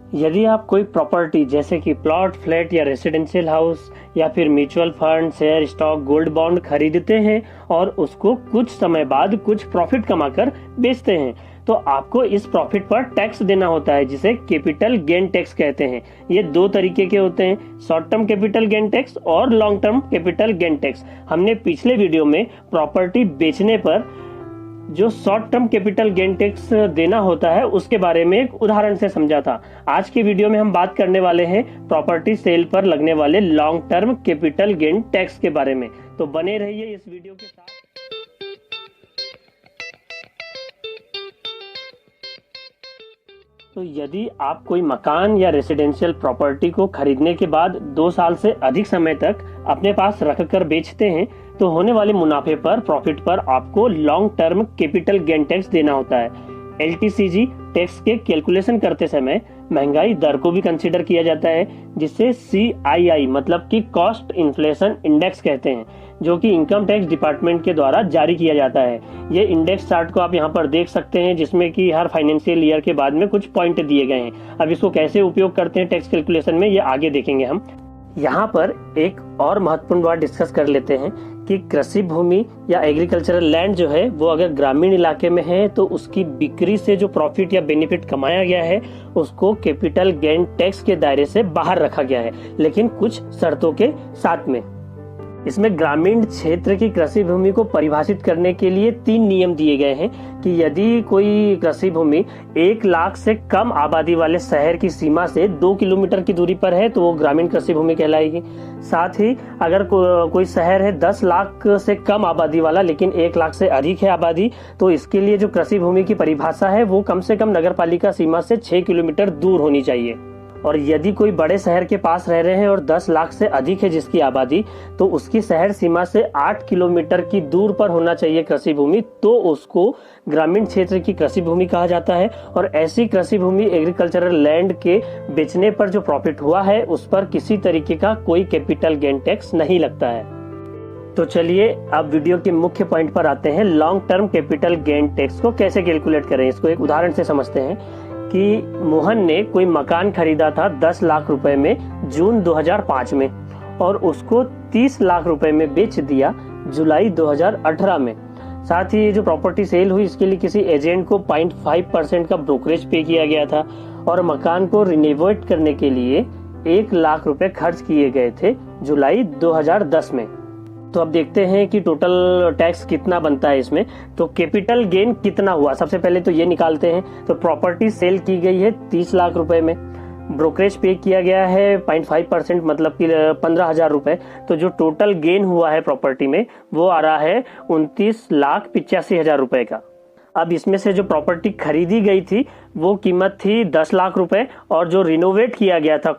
यदि आप कोई प्रॉपर्टी जैसे कि प्लॉट, फ्लैट या रेसिडेंशियल हाउस या फिर mutual fund, share, stock, gold bond खरीदते हैं और उसको कुछ समय बाद कुछ प्रॉफिट कमाकर बेचते हैं, तो आपको इस प्रॉफिट पर टैक्स देना होता है, जिसे कैपिटल गेन टैक्स कहते हैं। ये दो तरीके के होते हैं, short term capital gain tax और long term capital gain tax. हमने पिछले वीडियो में प्रॉपर्टी बेचने पर जो short term capital gain tax देना होता है उसके बारे में एक उदाहरण से समझा था। आज की वीडियो में हम बात करने वाले हैं प्रॉपर्टी सेल पर लगने वाले long term capital gain tax के बारे में। तो बने रहिए इस वीडियो के साथ। तो यदि आप कोई मकान या रेसिडेंशियल प्रॉपर्टी को खरीदने के बाद 2 साल से अधिक समय तक अपने पास रखकर बेचते हैं, तो होने वाले मुनाफे पर, प्रॉफिट पर आपको long term capital gain tax देना होता है। LTCG टैक्स के कैलकुलेशन करते समय महंगाई दर को भी कंसीडर किया जाता है, जिसे CII मतलब कि कॉस्ट इन्फ्लेशन इंडेक्स कहते हैं, जो कि इनकम टैक्स डिपार्टमेंट के द्वारा जारी किया जाता है। ये इंडेक्स चार्ट को आप यहाँ पर देख सकते हैं, जिसमें कि हर फाइनेंशियल ईयर के बाद में कुछ पॉइंट दिए गए हैं। अब इसको कैसे उपयोग करते हैं टैक्स कैलकुलेशन में, ये आगे देखेंगे हम। यहाँ पर एक और महत्वपूर्ण बात डिस्कस कर लेते हैं कि कृषि भूमि या एग्रीकल्चरल लैंड जो है वो अगर ग्रामीण इलाके में है तो उसकी बिक्री से जो प्रॉफिट या बेनिफिट कमाया गया है उसको कैपिटल गेन टैक्स के दायरे से बाहर रखा गया है, लेकिन कुछ शर्तों के साथ में। इसमें ग्रामीण क्षेत्र की कृषि भूमि को परिभाषित करने के लिए 3 नियम दिए गए हैं कि यदि कोई कृषि भूमि 1 लाख से कम आबादी वाले शहर की सीमा से 2 किलोमीटर की दूरी पर है तो वो ग्रामीण कृषि भूमि कहलाएगी। साथ ही अगर कोई शहर है 10 लाख से कम आबादी वाला लेकिन 1 लाख से अधिक है आबादी, तो इसके लिए जो कृषि भूमि की परिभाषा है वो कम से कम नगर पालिका सीमा से 6 किलोमीटर दूर होनी चाहिए। और यदि कोई बड़े शहर के पास रह रहे हैं और 10 लाख से अधिक है जिसकी आबादी, तो उसकी शहर सीमा से 8 किलोमीटर की दूर पर होना चाहिए कृषि भूमि, तो उसको ग्रामीण क्षेत्र की कृषि भूमि कहा जाता है। और ऐसी कृषि भूमि एग्रीकल्चरल लैंड के बेचने पर जो प्रॉफिट हुआ है उस पर किसी तरीके का कोई कैपिटल गेन टैक्स नहीं लगता है। तो चलिए अब वीडियो के मुख्य पॉइंट पर आते हैं। Long term capital gain tax को कैसे कैलकुलेट करें, इसको एक उदाहरण से समझते हैं कि मोहन ने कोई मकान खरीदा था 10 लाख रुपए में जून 2005 में और उसको 30 लाख रुपए में बेच दिया जुलाई 2018 में। साथ ही जो प्रॉपर्टी सेल हुई इसके लिए किसी एजेंट को 0.5% का ब्रोकरेज पे किया गया था और मकान को रिनोवेट करने के लिए 1 लाख रुपए खर्च किए गए थे जुलाई 2010 में। तो अब देखते हैं कि टोटल टैक्स कितना बनता है इसमें। तो कैपिटल गेन कितना हुआ, सबसे पहले तो ये निकालते हैं। तो प्रॉपर्टी सेल की गई है 30 लाख रुपए में, ब्रोकरेज पे किया गया है 0.5% मतलब कि 15,000 रुपए। तो जो टोटल गेन हुआ है प्रॉपर्टी में वो आ रहा है 29,85,000 रुपए का। अब इसमें से जो प्रॉपर्टी खरीदी गई थी वो कीमत थी 10 लाख रुपए और जो रिनोवेट किया गया था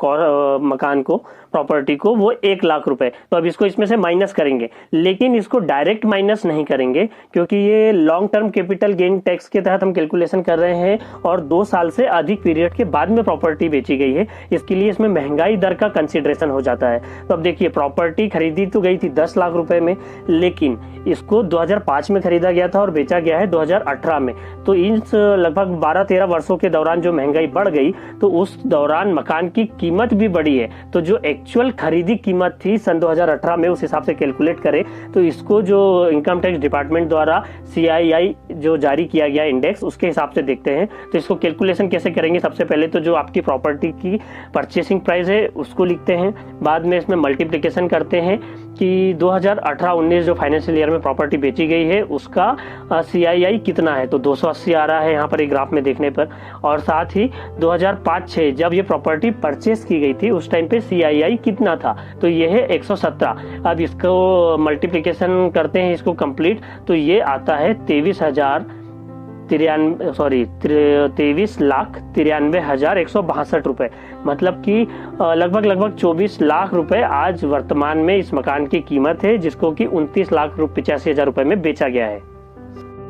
मकान को, प्रॉपर्टी को, वो 1 लाख रुपए। तो अब इसको इसमें से माइनस करेंगे, लेकिन इसको डायरेक्ट माइनस नहीं करेंगे क्योंकि ये long term capital gain tax के तहत हम कैलकुलेशन कर रहे हैं और 2 साल से अधिक पीरियड के बाद में प्रॉपर्टी बेची गई है, इसके लिए इसमें महंगाई दर का कंसिडरेशन हो जाता है। तो अब देखिए प्रॉपर्टी खरीदी तो गई थी 10 लाख रुपए में, लेकिन इसको 2005 में खरीदा गया था और बेचा गया है 2018 में। तो इन लगभग 12-13 वर्षों के दौरान जो महंगाई बढ़ गई तो उस दौरान मकान की कीमत भी बढ़ी है। तो जो एक्चुअल खरीदी कीमत थी सन 2018 में उस हिसाब से कैलकुलेट करें तो इसको जो इनकम टैक्स डिपार्टमेंट द्वारा CII जो जारी किया गया इंडेक्स उसके हिसाब से देखते हैं। तो इसको कैलकुलेशन कैसे करेंगे, सबसे पहले तो जो आपकी प्रॉपर्टी की परचेसिंग प्राइस है उसको लिखते हैं, बाद में इसमें मल्टीप्लिकेशन करते हैं कि 2018-19 जो फाइनेंशियल ईयर में प्रॉपर्टी बेची गई है उसका CII कितना है। तो 280 आ रहा है यहाँ पर एक ग्राफ में देखने पर। और साथ ही 2005-6 जब ये प्रॉपर्टी परचेस की गई थी उस टाइम पे CII कितना था, तो ये है 117। अब इसको मल्टीप्लिकेशन करते हैं इसको कंप्लीट, तो ये आता है 23,93,162 रुपए, मतलब कि लगभग 24 लाख रुपए आज वर्तमान में इस मकान की कीमत है, जिसको कि 29,85,000 रुपए में बेचा गया है।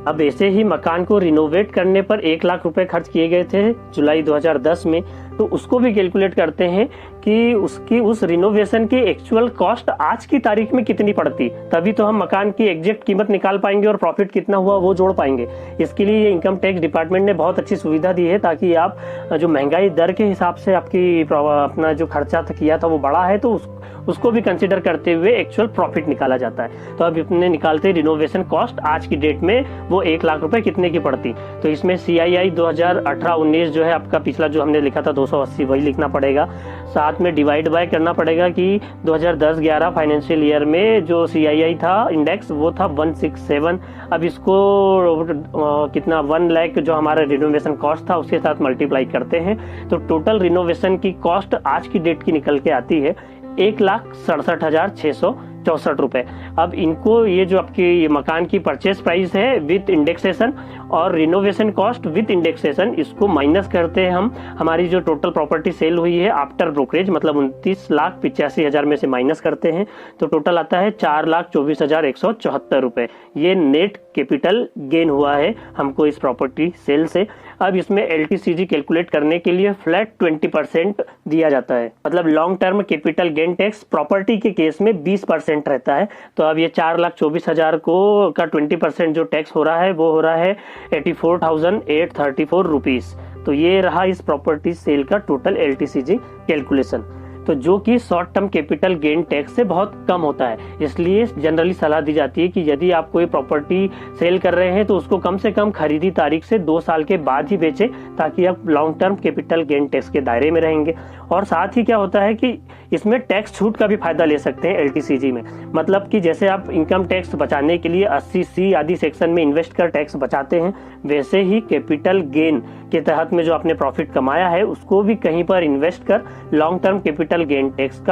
अब ऐसे ही मकान को रिनोवेट करने पर 1 लाख रुपए खर्च किए गए थे जुलाई 2010 में। तो उसको भी कैलकुलेट करते हैं कि उसकी उस रिनोवेशन की एक्चुअल कॉस्ट आज की तारीख में कितनी पड़ती, तभी तो हम मकान की एग्जैक्ट कीमत निकाल पाएंगे और प्रॉफिट कितना हुआ वो जोड़ पाएंगे। इसके लिए ये इनकम टैक्स डिपार्टमेंट ने बहुत अच्छी सुविधा दी है, ताकि आप जो महंगाई दर के हिसाब से आपकी अपना जो खर्चा किया था वो बड़ा है तो उसको भी कंसिडर करते हुए एक्चुअल प्रॉफिट निकाला जाता है। तो अब इतने निकालते रिनोवेशन कॉस्ट आज की डेट में वो 1 लाख रुपए कितने की पड़ती। तो इसमें CII 2018-19 जो है आपका पिछला जो हमने लिखा था 280 वही लिखना पड़ेगा, साथ में डिवाइड बाय करना पड़ेगा कि 2010-11 फाइनेंशियल ईयर में जो CII था इंडेक्स वो था 167। अब इसको कितना 1 लाख जो हमारा रिनोवेशन कॉस्ट था उसके साथ मल्टीप्लाई करते हैं तो टोटल रिनोवेशन की कॉस्ट आज की डेट की निकल के आती है 1,67,664 रुपए। अब इनको ये जो आपकी मकान की परचेस प्राइस है विद इंडेक्सेशन और रिनोवेशन कॉस्ट विद इंडेक्सेशन, इसको माइनस करते हैं हम। हमारी जो टोटल प्रॉपर्टी सेल हुई है आफ्टर ब्रोकरेज मतलब 29,85,000 में से माइनस करते हैं तो टोटल आता है 4,24,174 रुपए। ये नेट कैपिटल गेन हुआ है हमको इस प्रॉपर्टी सेल से। अब इसमें LTCG कैलकुलेट करने के लिए फ्लैट 20% दिया जाता है, मतलब long term capital gain tax property के केस में 20% रहता है। तो अब ये 4,24,000 को का 20% जो टैक्स हो रहा है वो हो रहा है 84,834 रुपीज। तो ये रहा इस प्रॉपर्टी सेल का टोटल LTCG कैलकुलेशन, तो जो कि short term capital gain tax से बहुत कम होता है। इसलिए जनरली सलाह दी जाती है कि यदि आप कोई प्रॉपर्टी सेल कर रहे हैं तो उसको कम से कम खरीदी तारीख से 2 साल के बाद ही बेचें, ताकि आप long term capital gain tax के दायरे में रहेंगे। और साथ ही क्या होता है कि इसमें टैक्स छूट का भी फायदा ले सकते हैं LTCG में, मतलब कि जैसे आप इनकम टैक्स बचाने के लिए 80C आदि सेक्शन में इन्वेस्ट कर टैक्स बचाते हैं, वैसे ही कैपिटल गेन के तहत में जो आपने प्रॉफिट कमाया है उसको भी कहीं पर इन्वेस्ट कर long term capital gain tax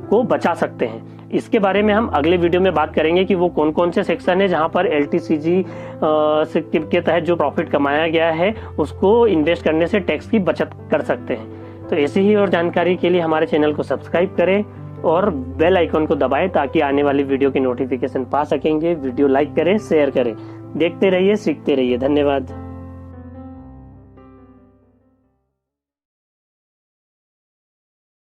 को बचा सकते हैं। इसके बारे में हम अगले वीडियो में बात करेंगे कि वो कौन कौन से सेक्शन है जहां पर LTCG के तहत जो प्रॉफिट कमाया गया है उसको इन्वेस्ट करने से टैक्स की बचत कर सकते हैं। तो ऐसी ही और जानकारी के लिए हमारे चैनल को सब्सक्राइब करें और बेल आइकन को दबाएं ताकि आने वाली वीडियो की नोटिफिकेशन पा सकेंगे। वीडियो लाइक करें, शेयर करें। देखते रहिए, सीखते रहिए। धन्यवाद।